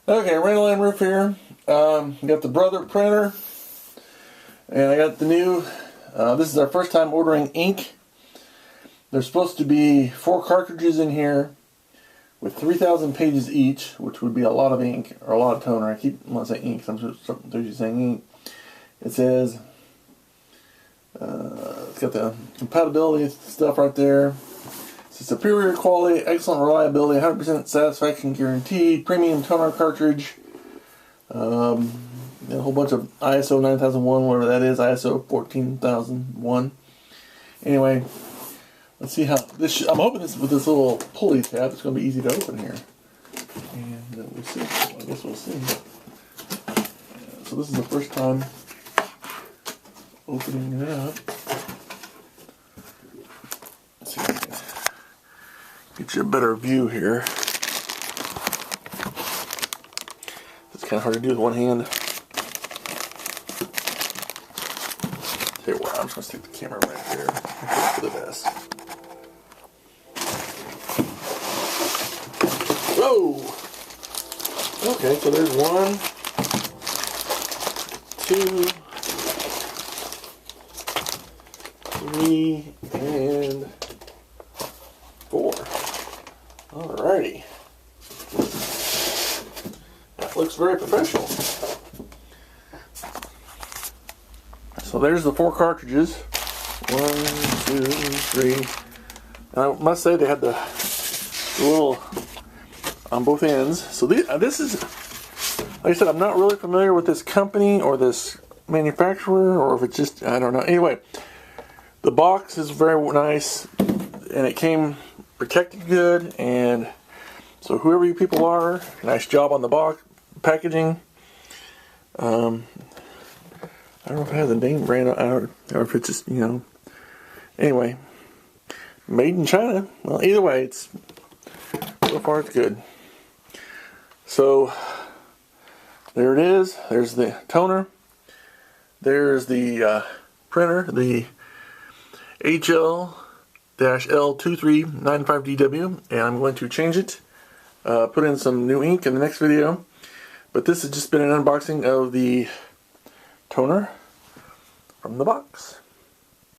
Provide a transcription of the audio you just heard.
Okay, Randall M here. Got the Brother printer, and I got the new. This is our first time ordering ink. There's supposed to be 4 cartridges in here with 3,000 pages each, which would be a lot of ink or a lot of toner. I keep want to say ink. I'm just saying ink. It says it's got the compatibility stuff right there. It's superior quality, excellent reliability, 100% satisfaction guaranteed, premium toner cartridge, a whole bunch of ISO 9001, whatever that is, ISO 14001. Anyway, let's see how this. I'm hoping this with this little pulley tab, it's going to be easy to open here, and we'll see. I guess we'll see. So this is the first time opening it up. Let's see. Get you a better view here. It's kind of hard to do with one hand. Tell you what, I'm just going to stick the camera right there. For the best. Whoa! Okay, so there's 1, 2, 3, and 4. Alrighty. That looks very professional. So there's the 4 cartridges. 1, 2, 3. And I must say they had the little on both ends. So this is, like I said, I'm not really familiar with this company or this manufacturer, or if it's just, I don't know. Anyway, the box is very nice, and it came protected good, and so whoever you people are, nice job on the box packaging. I don't know if it has a name brand, or if it's just, you know. Anyway, made in China. Well, either way, it's so far it's good. So there it is. There's the toner. There's the printer, the HL-L2395DW, and I'm going to change it, put in some new ink in the next video. But this has just been an unboxing of the toner from the box.